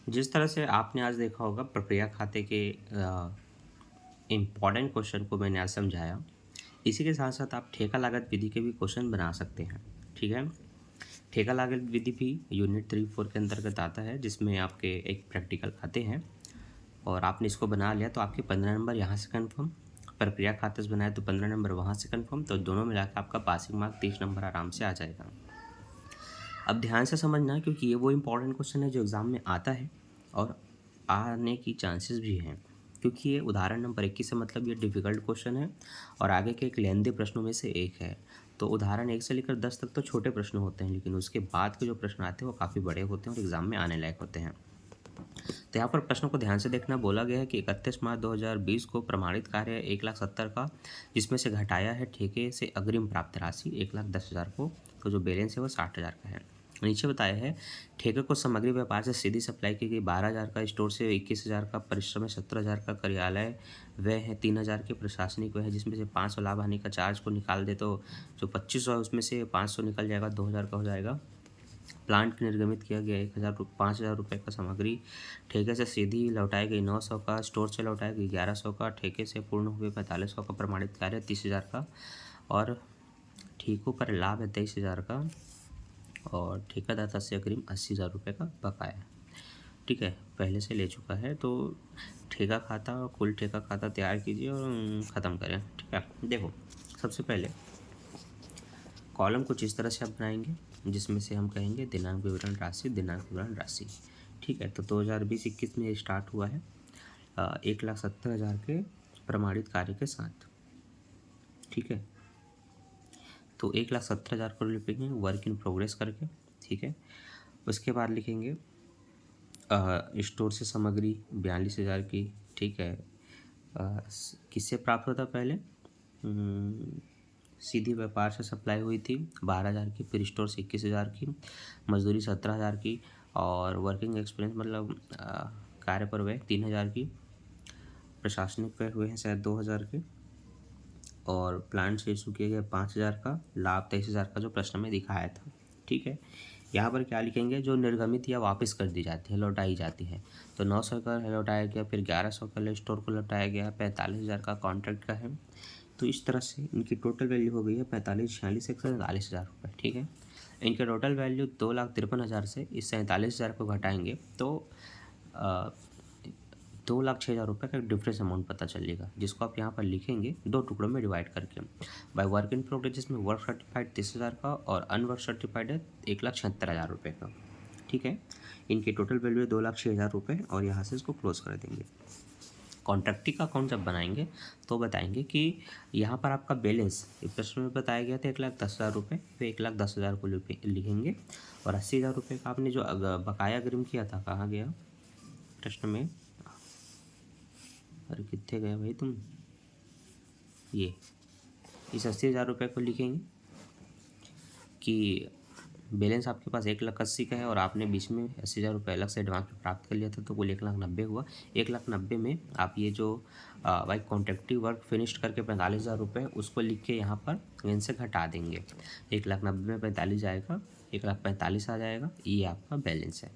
जिस तरह से आपने आज देखा होगा प्रक्रिया खाते के इम्पॉर्टेंट क्वेश्चन को मैंने आज समझाया, इसी के साथ साथ आप ठेका लागत विधि के भी क्वेश्चन बना सकते हैं। ठीक है, ठेका लागत विधि भी यूनिट 3-4 के अंतर्गत आता है, जिसमें आपके एक प्रैक्टिकल खाते हैं और आपने इसको बना लिया तो आपके 15 नंबर यहाँ से कन्फर्म, प्रक्रिया खाते से बनाए तो 15 नंबर वहाँ से कन्फर्म, तो दोनों मिला के आपका पासिंग मार्क 30 नंबर आराम से आ जाएगा। अब ध्यान से समझना, क्योंकि ये वो इम्पोर्टेंट क्वेश्चन है जो एग्ज़ाम में आता है और आने की चांसेस भी हैं, क्योंकि ये उदाहरण नंबर 21 से मतलब ये डिफ़िकल्ट क्वेश्चन है और आगे के एक लेंदी प्रश्नों में से एक है। तो उदाहरण 1 से लेकर 10 तक तो छोटे प्रश्न होते हैं, लेकिन उसके बाद के जो प्रश्न आते हैं वो काफ़ी बड़े होते हैं और एग्ज़ाम में आने लायक होते हैं। तो यहाँ पर प्रश्नों को ध्यान से देखना, बोला गया है कि 31 मार्च 2020 को प्रमाणित कार्य 1,70,000 का, जिसमें से घटाया है ठेके से अग्रिम प्राप्त राशि 1,10,000 को, तो जो बैलेंस है वो 60,000 का है। नीचे बताया है ठेके को सामग्री व्यापार से सीधी सप्लाई की गई 12,000 का, स्टोर से 21,000 का, परिश्रम 17,000 का, कार्यालय व्यय है 3,000 के, प्रशासनिक व्यय है जिसमें से 500 लाभ हानि का चार्ज को निकाल दे तो जो 2500 है उसमें से 500 निकल जाएगा, 2,000 का हो जाएगा। प्लांट के निर्गमित किया गया 5,000 रुपये का, सामग्री ठेके से सीधी लौटाई गई 900 का, स्टोर से लौटाई गई 1100 का, ठेके से पूर्ण हुए 4500 का, प्रमाणित कार्य 30,000 का और ठेकों पर लाभ है 23,000 का और ठेकादाता से अग्रिम 80,000 रुपये का बकाया। ठीक है, पहले से ले चुका है तो ठेका खाता और कुल ठेका खाता तैयार कीजिए और ख़त्म करें। ठीक है, देखो सबसे पहले कॉलम कुछ इस तरह से आप बनाएंगे, जिसमें से हम कहेंगे दिनांक विवरण राशि, दिनांक विवरण राशि। ठीक है, तो 2020-21 में ये स्टार्ट हुआ है 1,70,000 के प्रमाणित कार्य के साथ। ठीक है, तो 1,70,000 को लिखेंगे वर्क इन प्रोग्रेस करके। ठीक है, उसके बाद लिखेंगे स्टोर से सामग्री 42,000 की। ठीक है, किससे प्राप्त होता पहले, सीधी व्यापार से सप्लाई हुई थी 12,000 की, फिर स्टोर से 21,000 की, मजदूरी 17,000 की और वर्किंग एक्सपीरियंस मतलब कार्य पर व्यय 3,000 की, प्रशासनिक व्यय हुए हैं शायद 2,000 के और प्लांट से इशू किया गया 5,000 का, लाभ 23,000 का जो प्रश्न में दिखाया था। ठीक है, यहाँ पर क्या लिखेंगे, जो निर्गमित या वापस कर दी जाती है, लौटाई जाती है, तो 900 का लौटाया गया, फिर 1100 का स्टोर को लौटाया गया, 45,000 का कॉन्ट्रैक्ट का है। तो इस तरह से इनकी टोटल वैल्यू हो गई है 45, 46, 147,000 रुपये। ठीक है, इनके टोटल वैल्यू 2,53,000 से इस 47,000 को घटाएंगे तो 2,06,000 रुपये का एक डिफरेंस अमाउंट पता चलेगा, जिसको आप यहाँ पर लिखेंगे 2 टुकड़ों में डिवाइड करके बाय वर्क इन प्रोग्रेस, जिसमें वर्क सर्टिफाइड 30,000 का और अनवर्क सर्टिफाइड है 1,76,000 रुपये का। ठीक है, इनकी टोटल वैल्यू है 2,06,000 रुपये और यहाँ से इसको क्लोज कर देंगे। कॉन्ट्रैक्टी का अकाउंट जब बनाएंगे तो बताएंगे कि यहाँ पर आपका बैलेंस प्रश्न में बताया गया था 1,10,000 रुपये, तो 1,10,000 को लिखेंगे और 80,000 रुपये का आपने जो बकाया अग्रिम किया था, कहाँ गया प्रश्न में, अरे कितने गए भाई तुम, ये इस 80,000 रुपये को लिखेंगे कि बैलेंस आपके पास 1,80,000 का है और आपने बीच में 80,000 रुपये अलग से एडवांस में प्राप्त कर लिया था, तो कुल 1,90,000 हुआ। 1,90,000 में आप ये जो भाई कॉन्ट्रैक्टिव वर्क फिनिश्ड करके 45,000 रुपये उसको लिख के यहाँ पर इनसे घटा देंगे। 1,90,000 में 45 जाएगा, 1,45,000 आ जाएगा, ये आपका बैलेंस है।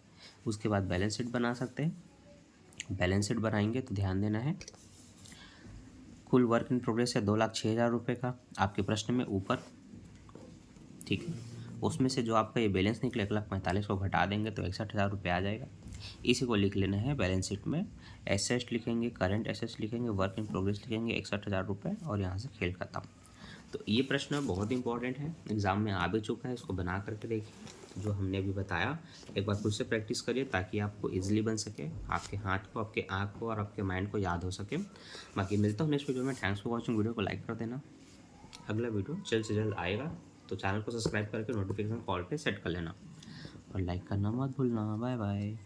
उसके बाद बैलेंस शीट बना सकते हैं। बैलेंस शीट बनाएंगे तो ध्यान देना है, कुल वर्क इन प्रोग्रेस है 2,06,000 रुपये का आपके प्रश्न में ऊपर। ठीक है, उसमें से जो आपका ये बैलेंस निकले 1,45,000 को घटा देंगे तो 61,000 रुपये आ जाएगा। इसी को लिख लेना है बैलेंस शीट में। एसेट्स लिखेंगे, करंट एसेट्स लिखेंगे, वर्क इन प्रोग्रेस लिखेंगे 61,000 रुपये और यहाँ से खेल खत्म। तो ये प्रश्न बहुत इंपॉर्टेंट है, एग्ज़ाम में आ भी चुका है, इसको बना करके देखिए जो हमने अभी बताया, एक बार खुद से प्रैक्टिस करिए ताकि आपको इजीली बन सके, आपके हाथ को, आपके आँख को और आपके माइंड को याद हो सके। बाकी मिलता हूँ नेक्स्ट वीडियो में। थैंक्स फॉर वॉचिंग, वीडियो को लाइक कर देना। अगला वीडियो जल्द से जल्द आएगा, तो चैनल को सब्सक्राइब करके नोटिफिकेशन कॉल पे सेट कर लेना और लाइक करना मत भूलना। Bye bye.